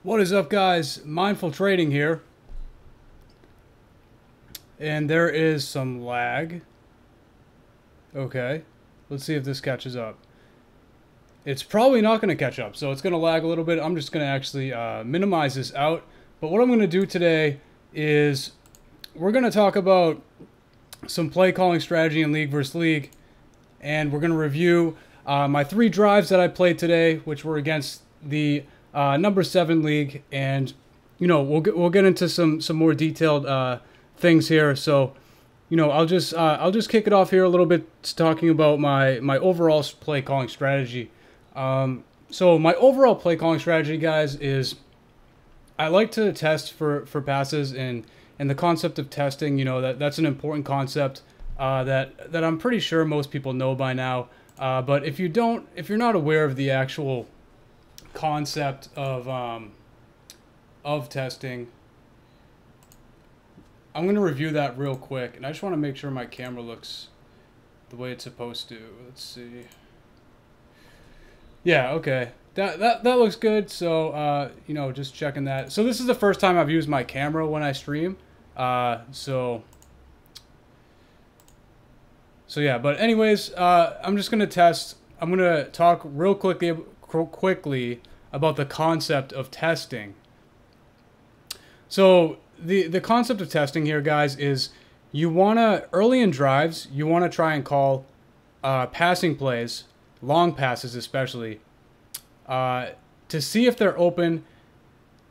What is up, guys? Mindful Trading here. And there is some lag. Okay. Let's see if this catches up. It's probably not going to catch up, so it's going to lag a little bit. I'm just going to actually minimize this out. But what I'm going to do today is we're going to talk about some play calling strategy in League versus League. And we're going to review my 3 drives that I played today, which were against the number 7 league, and we'll get into some more detailed things here. So I'll just kick it off here a little bit, talking about my overall play calling strategy. So my overall play calling strategy, guys, is I like to test for passes, and the concept of testing, that's an important concept that I'm pretty sure most people know by now. But if you're not aware of the actual concept of testing, I'm going to review that real quick, and I just want to make sure my camera looks the way it's supposed to. Let's see. Yeah, okay. That looks good. So just checking that. So this is the first time I've used my camera when I stream. So yeah, but anyways, I'm just gonna test. I'm gonna talk real quickly about the concept of testing. So the concept of testing here, guys, is you wanna, early in drives, you wanna try and call passing plays, long passes especially, to see if they're open.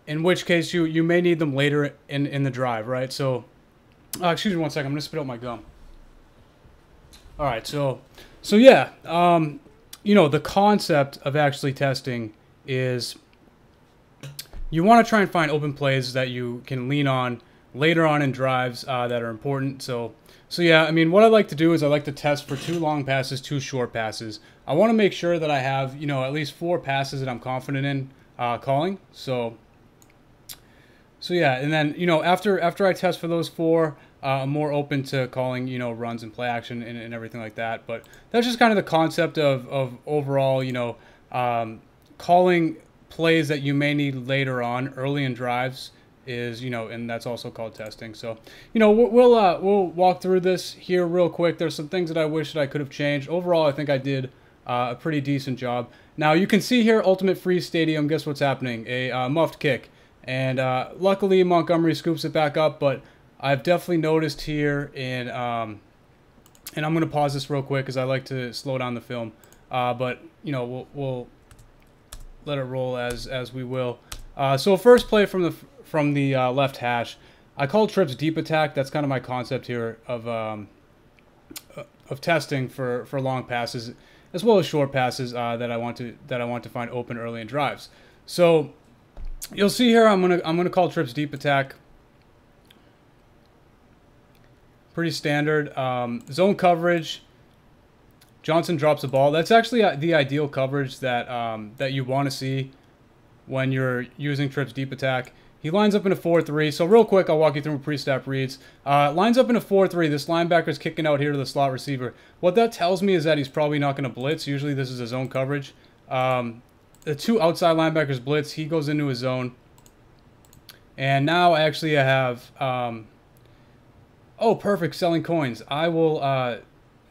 In which case you may need them later in the drive, right? So, excuse me one second. I'm gonna spit out my gum. All right, so yeah, the concept of actually testing is you want to try and find open plays that you can lean on later on in drives that are important. So yeah, I mean, what I like to do is I like to test for 2 long passes, 2 short passes. I want to make sure that I have, at least 4 passes that I'm confident in calling. So yeah, and then, after I test for those 4, I'm more open to calling, runs and play action and everything like that. But that's just kind of the concept of overall, calling plays that you may need later on, early in drives, is, and that's also called testing. So, we'll walk through this here real quick. There's some things that I wish that I could have changed. Overall, I think I did a pretty decent job. Now, you can see here, Ultimate Freeze Stadium, guess what's happening? A muffed kick. And luckily, Montgomery scoops it back up, but I've definitely noticed here, and I'm going to pause this real quick because I like to slow down the film. But, we'll let it roll as we will. So first play from the left hash. I call trips deep attack. That's kind of my concept here of testing for long passes, as well as short passes that I want to find open early in drives. So you'll see here I'm gonna call trips deep attack. Pretty standard. Zone coverage. Johnson drops the ball. That's actually the ideal coverage that you want to see when you're using trips deep attack. He lines up in a 4-3. So real quick, I'll walk you through pre-snap reads. Lines up in a 4-3. This linebacker's kicking out here to the slot receiver. What that tells me is that he's probably not going to blitz. Usually this is a zone coverage. The 2 outside linebackers blitz. He goes into his zone. And now I have... oh, perfect. Selling coins. I will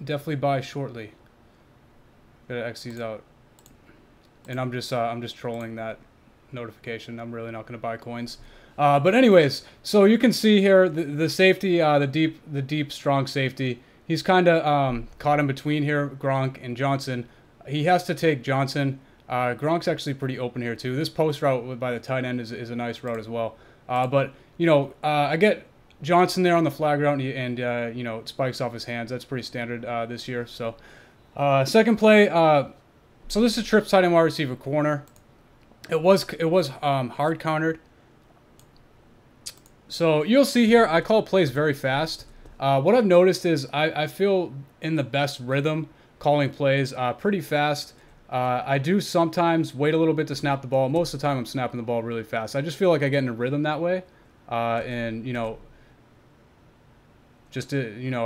definitely buy shortly. Gotta X these out. And I'm just trolling that notification. I'm really not gonna buy coins. But anyways, so you can see here the safety, the deep strong safety. He's kind of caught in between here, Gronk and Johnson. He has to take Johnson. Gronk's actually pretty open here too. This post route by the tight end is a nice route as well. But I get Johnson there on the flag route, and it spikes off his hands. That's pretty standard this year. So second play. So this is trips tight end wide receiver corner. It was hard countered. So you'll see here I call plays very fast. What I've noticed is I feel in the best rhythm calling plays pretty fast. I do sometimes wait a little bit to snap the ball. Most of the time I'm snapping the ball really fast. I just feel like I get in a rhythm that way. And I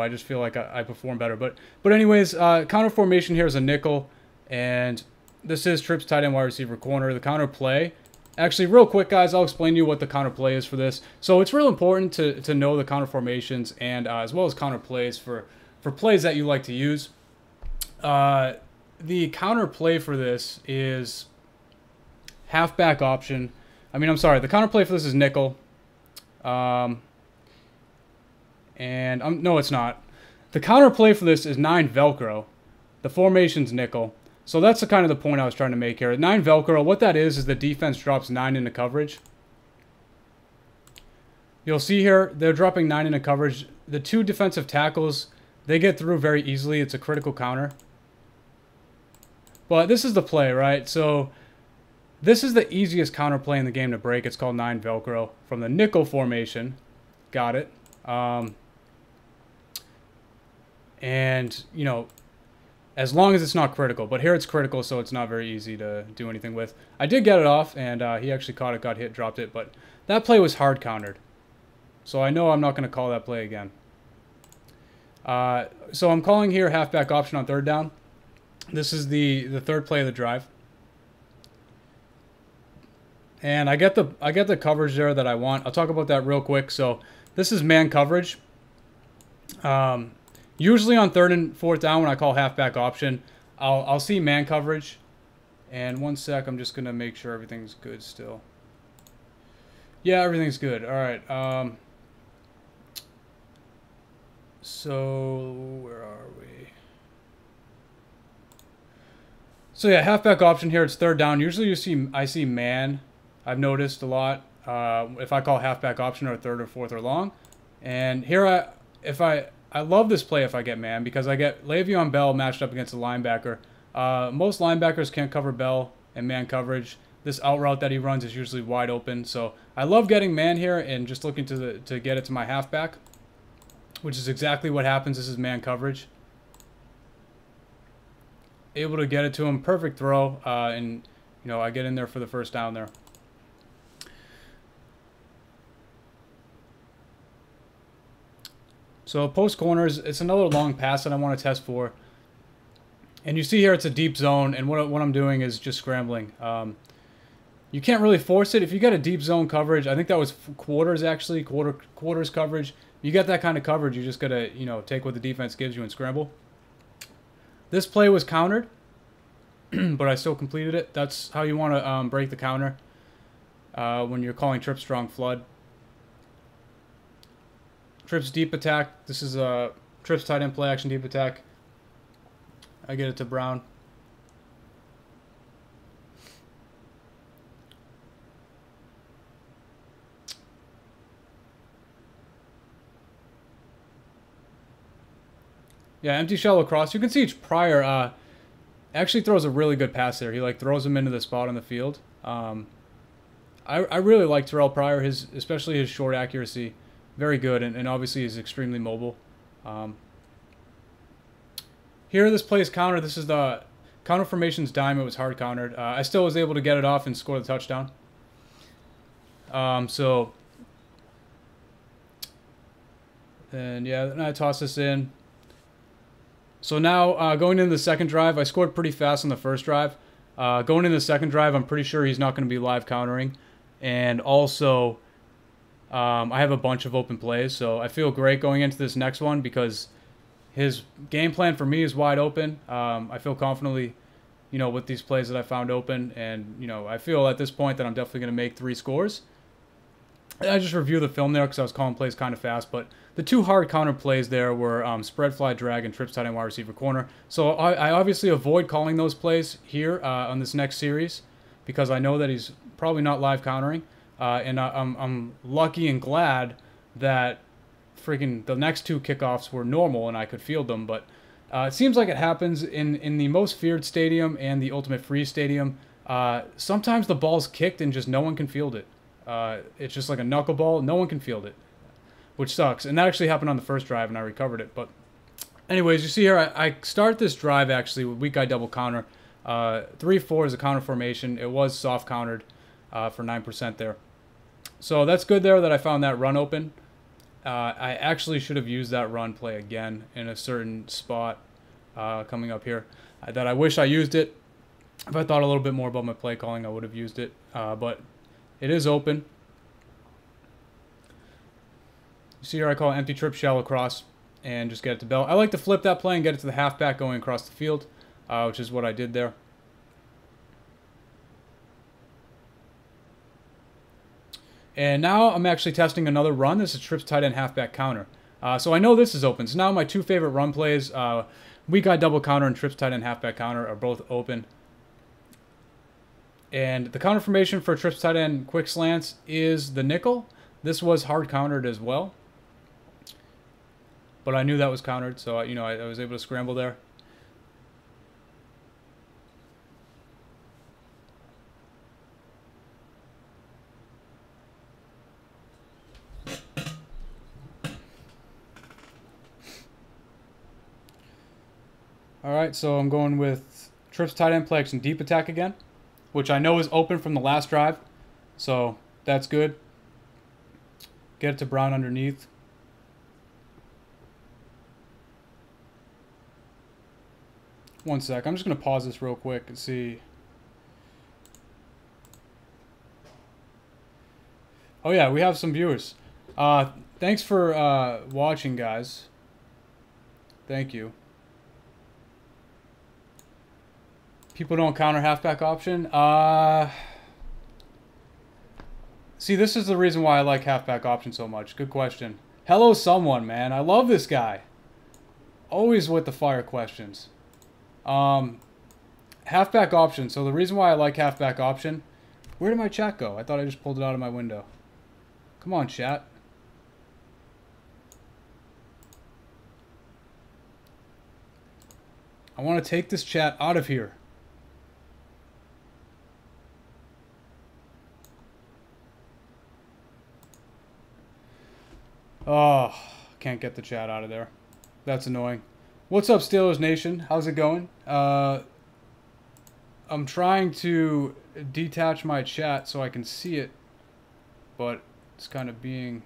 just feel like I perform better. But anyways, counter formation here is a nickel, and this is trips tight end wide receiver corner. The counter play Actually, real quick, guys, I'll explain to you what the counter play is for this. So it's real important to know the counter formations and as well as counter plays for plays that you like to use. The counter play for this is halfback option. I'm sorry. The counter play for this is nickel. No, it's not. The counter play for this is 9 Velcro. The formation's nickel. So that's the kind of the point I was trying to make here. 9 Velcro, what that is the defense drops 9 into coverage. You'll see here, they're dropping 9 into coverage. The 2 defensive tackles, they get through very easily. It's a critical counter. But this is the play, right? So this is the easiest counter play in the game to break. It's called 9 Velcro from the nickel formation. Got it. And, you know, as long as it's not critical. But here it's critical, so it's not very easy to do anything with. I did get it off, and he actually caught it, got hit, dropped it. But that play was hard countered. So I know I'm not going to call that play again. So I'm calling here halfback option on third down. This is the third play of the drive. And I get the coverage there that I want. I'll talk about that real quick. So this is man coverage. Usually on third and fourth down when I call halfback option, I'll see man coverage. And one sec, I'm just going to make sure everything's good still. Yeah, everything's good. All right. So where are we? So yeah, halfback option here. It's third down. Usually I see man. I've noticed a lot if I call halfback option or third or fourth or long. And here I love this play if I get man because I get Le'Veon Bell matched up against a linebacker. Most linebackers can't cover Bell in man coverage. This out route that he runs is usually wide open. So I love getting man here and just looking to get it to my halfback, which is exactly what happens. This is man coverage. Able to get it to him. Perfect throw. And, you know, I get in there for the first down there. So post corners, it's another long pass that I want to test for. And you see here it's a deep zone, and what I'm doing is just scrambling. You can't really force it. If you get a deep zone coverage, I think that was quarters actually, quarters coverage. You get that kind of coverage, you just got to, you know, take what the defense gives you and scramble. This play was countered, but I still completed it. That's how you want to break the counter when you're calling trip strong flood. Trips deep attack. This is a trips tight end play action deep attack. I get it to Brown. Yeah, empty shell across. You can see Pryor actually throws a really good pass there. He like throws him into the spot on the field. I really like Terrell Pryor, especially his short accuracy. Very good, and obviously he's extremely mobile. Here, this play is counter. This is the counter formation's dime. It was hard countered. I still was able to get it off and score the touchdown. And yeah, then I toss this in. So now, going into the second drive, I scored pretty fast on the first drive. Going into the second drive, I'm pretty sure he's not going to be live countering. And also, I have a bunch of open plays, so I feel great going into this next one because his game plan for me is wide open. I feel confidently, you know, with these plays that I found open, and, you know, I feel at this point that I'm definitely going to make 3 scores. And I just review the film there because I was calling plays kind of fast, but the 2 hard counter plays there were spread fly drag and trips tight end wide receiver corner. So I obviously avoid calling those plays here on this next series because I know that he's probably not live countering. And I'm lucky and glad that freaking the next 2 kickoffs were normal and I could field them. But it seems like it happens in the most feared stadium and the ultimate freeze stadium. Sometimes the ball's kicked and just no one can field it. It's just like a knuckleball. No one can field it, which sucks. And that actually happened on the first drive and I recovered it. But anyways, you see here, I start this drive actually with weak eye double counter. 3-4 is a counter formation. It was soft countered for 9% there. So that's good there that I found that run open. I actually should have used that run play again in a certain spot coming up here. That I wish I used it. If I thought a little bit more about my play calling, I would have used it. But It is open. You see here I call it empty trip shell across and just get it to bell. I like to flip that play and get it to the halfback going across the field, which is what I did there. And now I'm actually testing another run. This is trips tight end halfback counter. So I know this is open. So now my two favorite run plays, weak eye double counter and trips tight end halfback counter, are both open. And the counter formation for trips tight end quick slants is the nickel. This was hard countered as well, but I knew that was countered, so I was able to scramble there. Alright, so I'm going with trips tight end play action deep attack again, which I know is open from the last drive, so that's good. Get it to Brown underneath. One sec, I'm just going to pause this real quick and see. Oh yeah, we have some viewers. Thanks for watching, guys. Thank you. People don't counter halfback option. See, this is the reason why I like halfback option so much. Good question. Hello, someone, man. I love this guy. Always with the fire questions. Halfback option. So the reason why I like halfback option. Where did my chat go? I thought I just pulled it out of my window. Come on, chat. I want to take this chat out of here. Oh, can't get the chat out of there. That's annoying. What's up, Steelers Nation? How's it going? I'm trying to detach my chat so I can see it, but it's kind of being...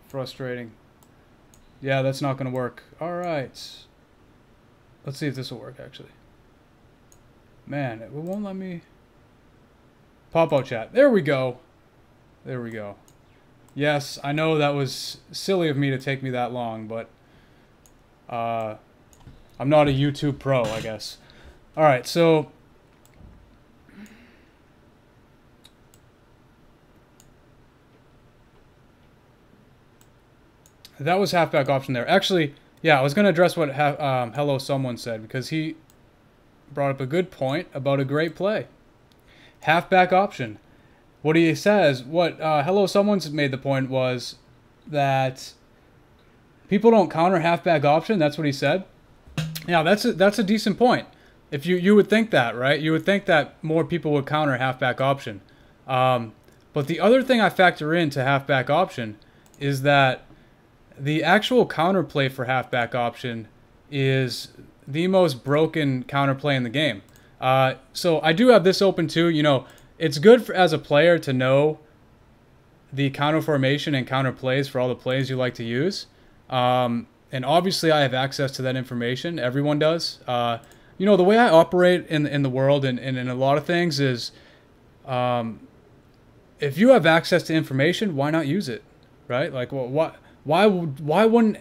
frustrating. Yeah, that's not going to work. Alright. Let's see if this will work, actually. Man, it won't let me... Pop-out chat. There we go. There we go. Yes, I know that was silly of me to take me that long, but... I'm not a YouTube pro, I guess. Alright, so... that was halfback option there. Actually, yeah, I was going to address what Hello Someone said, because he brought up a good point about a great play. Halfback option. What he says, what Hello Someone's made the point was that people don't counter halfback option. That's what he said. Yeah, that's a decent point. If you would think that, right? You would think that more people would counter halfback option. But the other thing I factor into halfback option is that the actual counterplay for halfback option is the most broken counterplay in the game. So I do have this open too. You know, it's good as a player to know the counter formation and counter plays for all the plays you like to use. And obviously I have access to that information. Everyone does. You know, the way I operate in the world and in a lot of things is, if you have access to information, why not use it, right? Like, well, why wouldn't,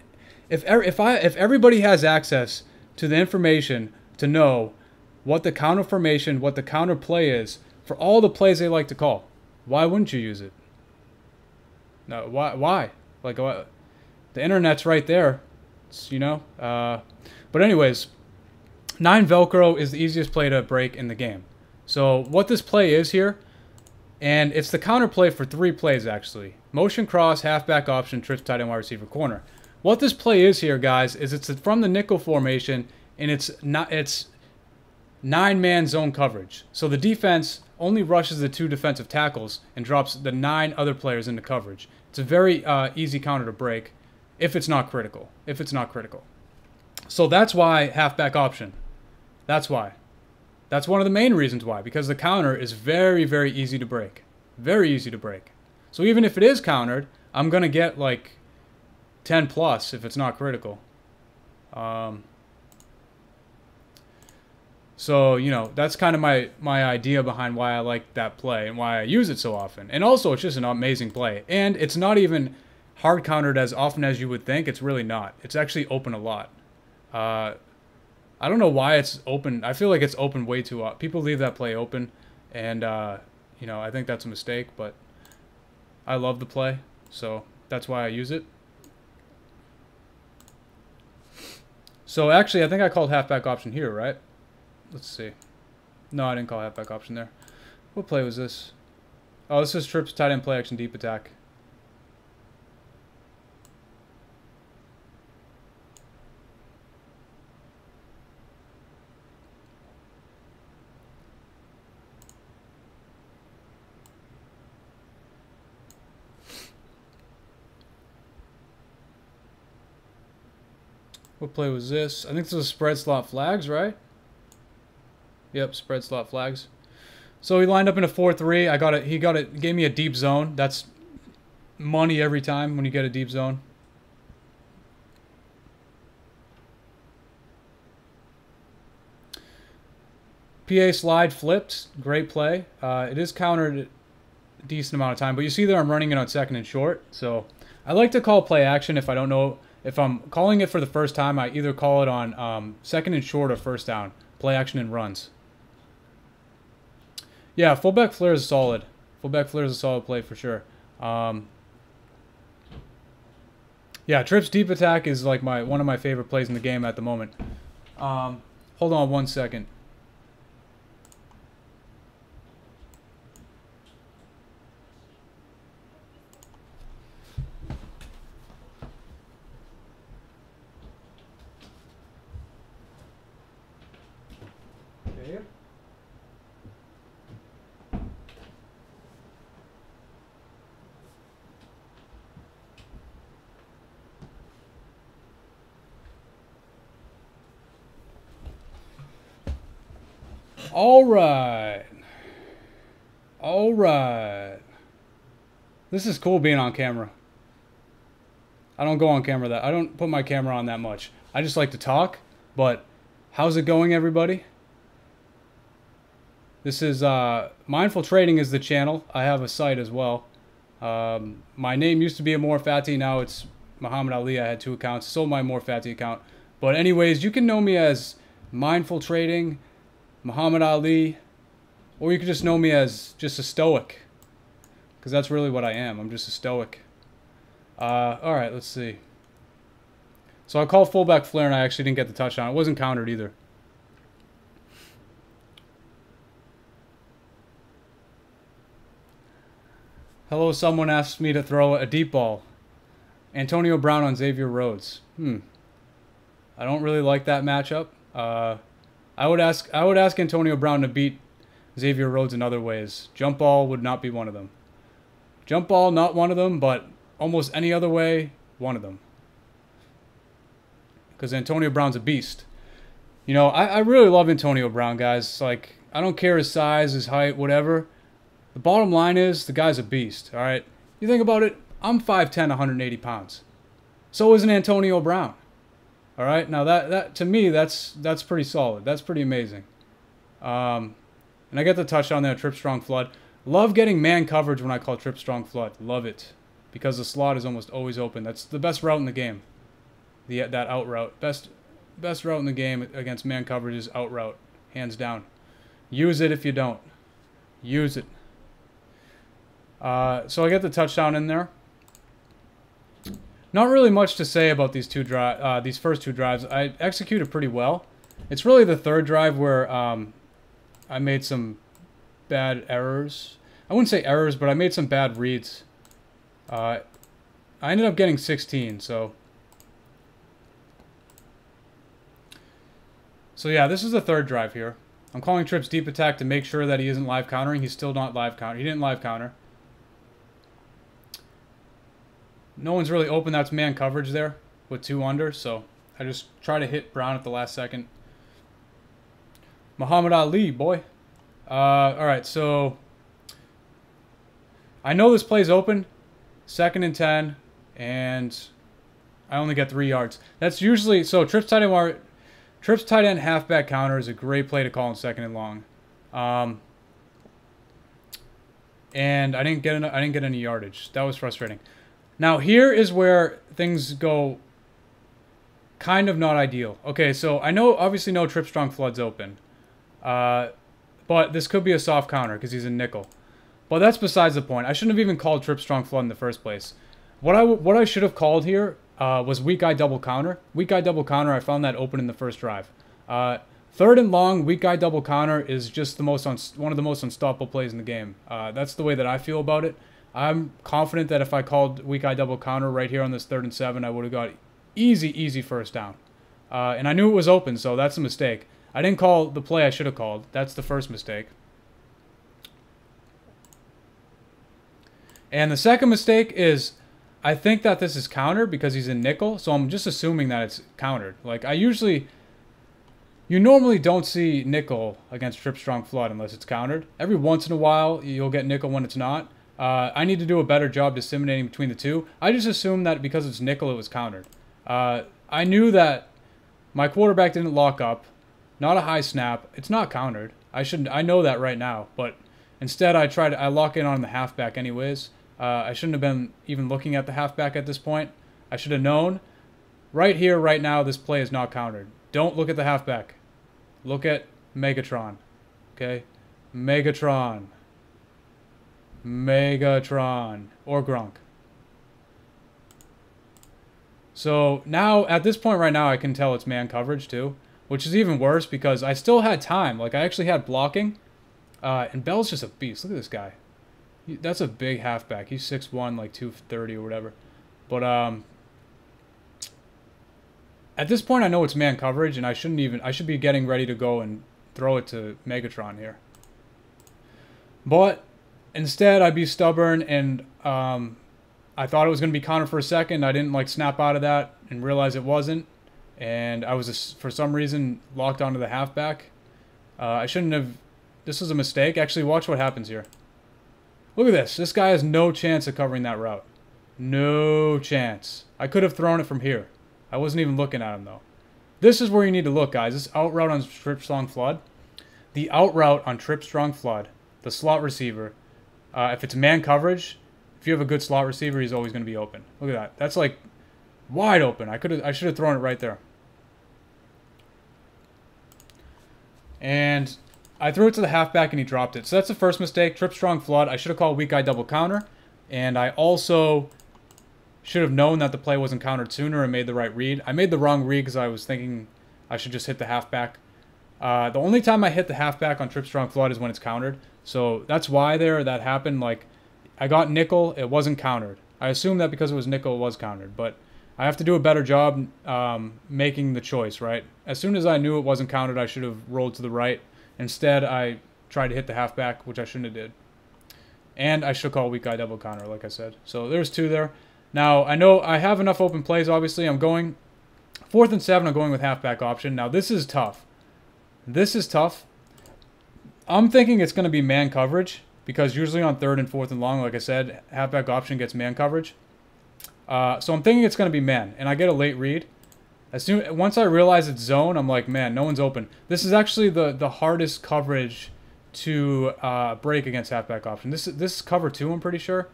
if everybody has access to the information to know what the counter formation, what the counter play is for all the plays they like to call, why wouldn't you use it? No, why? Like, the internet's right there, it's, you know. But anyways, 9 Velcro is the easiest play to break in the game. So what this play is here, and it's the counter play for 3 plays actually: motion cross, halfback option, trips tight end, wide receiver, corner. What this play is here, guys, is it's from the nickel formation, and it's 9-man zone coverage. So the defense only rushes the 2 defensive tackles and drops the 9 other players into coverage. It's a very easy counter to break if it's not critical. So that's why halfback option. That's why. That's one of the main reasons why, because the counter is very, very easy to break. Very easy to break. So even if it is countered, I'm going to get like 10 plus if it's not critical. So, you know, that's kind of my idea behind why I like that play and why I use it so often. And also, it's just an amazing play. And it's not even hard countered as often as you would think. It's really not. It's actually open a lot. I don't know why it's open. I feel like it's open way too often. People leave that play open. And, you know, I think that's a mistake. But I love the play. So that's why I use it. So actually, I think I called halfback option here, right? Let's see. No, I didn't call halfback option there. What play was this? Oh, this is trips tight end play action deep attack. What play was this? I think this was spread slot flags, right? Yep, spread slot flags. So he lined up in a 4-3. I got it. He got it. Gave me a deep zone. That's money every time when you get a deep zone. PA slide flipped. Great play. It is countered a decent amount of time, but you see there I'm running it on second and short. So I like to call play action if I don't know. If I'm calling it for the first time, I either call it on second and short or first down. Play action and runs. Yeah, fullback flare is solid. Fullback flare is a solid play for sure. Yeah, trips deep attack is like one of my favorite plays in the game at the moment. Hold on 1 second. Okay. All right. All right. This is cool being on camera. I don't go on camera I don't put my camera on that much. I just like to talk, but how's it going, everybody? This is Mindful Trading is the channel. I have a site as well. My name used to be Amor Fati. Now it's Muhammad Ali. I had 2 accounts. Sold my Amor Fati account. But anyways, you can know me as Mindful Trading, Muhammad Ali, or you could just know me as just a stoic. Because that's really what I am. I'm just a stoic. Alright, let's see. So I called fullback flare and I actually didn't get the touchdown. It wasn't countered either. Hello, someone asked me to throw a deep ball. Antonio Brown on Xavier Rhodes. I don't really like that matchup. I would ask Antonio Brown to beat Xavier Rhodes in other ways. Jump ball would not be one of them. Jump ball, not one of them, but almost any other way, one of them. Because Antonio Brown's a beast. You know, I really love Antonio Brown, guys. Like, I don't care his size, his height, whatever. The bottom line is, the guy's a beast, all right? You think about it, I'm 5'10", 180 pounds. So is an Antonio Brown. All right? Now, that to me, that's pretty solid. That's pretty amazing. And I get the touchdown there, trip strong flood. Love getting man coverage when I call trip strong flood. Love it. Because the slot is almost always open. That's the best route in the game. That out route. Best route in the game against man coverage is out route. Hands down. Use it if you don't. Use it. So I get the touchdown in there. Not really much to say about these first 2 drives. I executed pretty well. It's really the 3rd drive where I made some bad errors. I wouldn't say errors, but I made some bad reads. I ended up getting 16, so yeah, this is the 3rd drive here. I'm calling trips deep attack to make sure that he isn't live countering. He's still not live counter. He didn't live counter. No one's really open. That's man coverage there with 2 under, so I just try to hit Brown at the last second. Muhammad Ali, boy. Alright, so I know this play's open. 2nd and 10, and I only get 3 yards. That's usually, so trips tight end wide. Trips tight end halfback counter is a great play to call in second and long. And I didn't get any yardage. That was frustrating. Now here is where things go kind of not ideal. Okay, so I know obviously no trip strong flood's open. But this could be a soft counter because he's in nickel. But that's besides the point. I shouldn't have even called trip strong flood in the first place. What I should have called here was weak guy double counter. Weak guy double counter, I found that open in the first drive. Third and long, weak guy double counter is just one of the most unstoppable plays in the game. That's the way that I feel about it. I'm confident that if I called weak guy double counter right here on this 3rd and 7, I would have got easy first down. And I knew it was open, so that's a mistake. I didn't call the play I should have called. That's the first mistake. And the second mistake is I think that this is countered because he's in nickel, so I'm just assuming that it's countered. Like, you normally don't see nickel against trip strong flood unless it's countered. Every once in a while, you'll get nickel when it's not. I need to do a better job disseminating between the two. I just assumed that because it's nickel, it was countered. I knew that my quarterback didn't lock up. Not a high snap. It's not countered. I know that right now, but instead I lock in on the halfback anyways. I shouldn't have been even looking at the halfback at this point. I should have known. Right here, right now, this play is not countered. Don't look at the halfback. Look at Megatron. Okay? Megatron. Megatron. Or Gronk. So now, at this point right now, I can tell it's man coverage too. Which is even worse because I still had time. Like, I actually had blocking. And Bell's just a beast. Look at this guy. That's a big halfback. He's 6'1", like 230 or whatever. But, at this point, I know it's man coverage, and I should be getting ready to go and throw it to Megatron here. But, instead, I'd be stubborn, and, I thought it was going to be counter for a second. I didn't, like, snap out of that and realize it wasn't. And I was, for some reason, locked onto the halfback. I shouldn't have... This was a mistake. Actually, watch what happens here. Look at this. This guy has no chance of covering that route. No chance. I could have thrown it from here. I wasn't even looking at him, though. This is where you need to look, guys. This out route on trip strong flood. The out route on trip strong flood, the slot receiver, if it's man coverage, if you have a good slot receiver, he's always going to be open. Look at that. That's like wide open. I should have thrown it right there. And I threw it to the halfback and he dropped it. So that's the first mistake. Trip strong flood. I should have called weak guy double counter. And I also should have known that the play wasn't countered sooner and made the right read. I made the wrong read because I was thinking I should just hit the halfback. The only time I hit the halfback on trip strong flood is when it's countered. So that's why that happened. Like, I got nickel. It wasn't countered. I assumed that because it was nickel, it was countered. But I have to do a better job making the choice, right? As soon as I knew it wasn't counted, I should have rolled to the right. Instead, I tried to hit the halfback, which I shouldn't have did. And I should call weak guy double counter, like I said. So there's 2 there. Now, I know I have enough open plays, obviously. I'm going 4th and 7, I'm going with halfback option. Now, this is tough. This is tough. I'm thinking it's going to be man coverage because usually on 3rd and 4th and long, like I said, halfback option gets man coverage. So I'm thinking it's going to be man, and I get a late read. Once I realize it's zone, I'm like, man, no one's open. This is actually the hardest coverage to break against halfback option. This is cover 2, I'm pretty sure.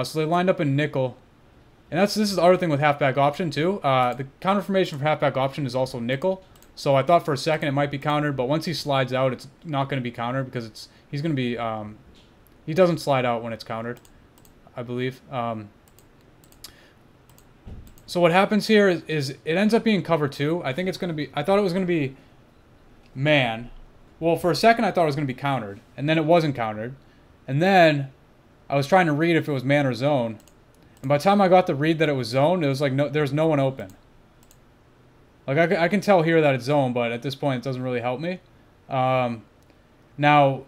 So they lined up in nickel, and this is the other thing with halfback option too. The counter formation for halfback option is also nickel. So I thought for a second it might be countered, but once he slides out, it's not going to be countered because he's going to be he doesn't slide out when it's countered, I believe. So what happens here is it ends up being cover 2. I think it's going to be... I thought it was going to be man. Well, for a second I thought it was going to be countered. And then it wasn't countered. And then I was trying to read if it was man or zone. And by the time I got the read that it was zone, it was like there's no one open. Like I can tell here that it's zone, but at this point it doesn't really help me. Now,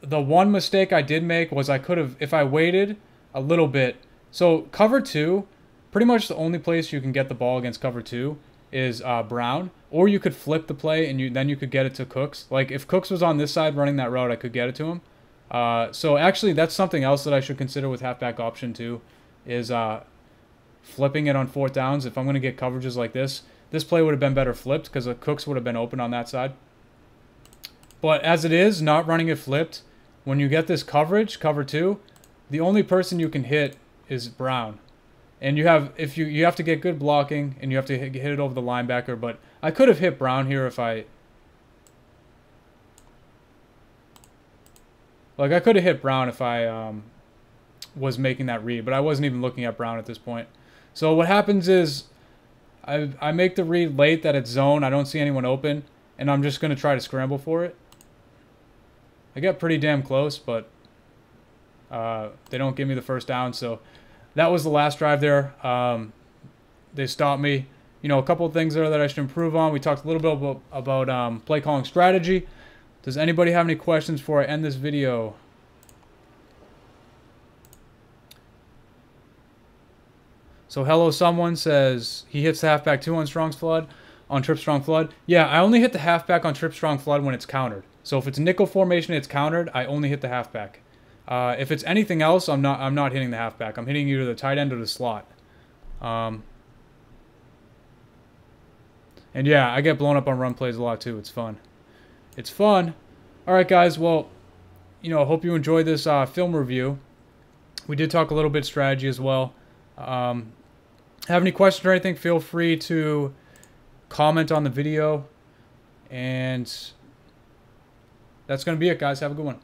the one mistake I did make was I could have... If I waited a little bit... So cover 2... Pretty much the only place you can get the ball against cover 2 is Brown. Or you could flip the play and then you could get it to Cooks. Like, if Cooks was on this side running that route, I could get it to him. So actually, that's something else that I should consider with halfback option too. Is flipping it on 4th downs. If I'm going to get coverages like this play would have been better flipped because the Cooks would have been open on that side. But as it is, not running it flipped, when you get this coverage, cover 2, the only person you can hit is Brown. And you have to get good blocking, and you have to hit it over the linebacker. But I could have hit Brown here if I could have hit Brown if I was making that read, but I wasn't even looking at Brown at this point. So what happens is I make the read late that it's zone. I don't see anyone open, and I'm just going to try to scramble for it. I get pretty damn close, but they don't give me the first down. So that was the last drive there. They stopped me. You know, a couple of things there that I should improve on. We talked a little bit about play calling strategy. Does anybody have any questions before I end this video? So hello, someone says he hits the halfback 2 on Strong's Flood, on Trip Strong Flood. Yeah, I only hit the halfback on Trip Strong Flood when it's countered. So if it's nickel formation, it's countered. I only hit the halfback. If it's anything else, I'm not hitting the halfback. I'm hitting either the tight end or the slot. And yeah, I get blown up on run plays a lot too. It's fun. It's fun. All right, guys. Well, you know, I hope you enjoyed this film review. We did talk a little bit strategy as well. Have any questions or anything, feel free to comment on the video. And that's going to be it, guys. Have a good one.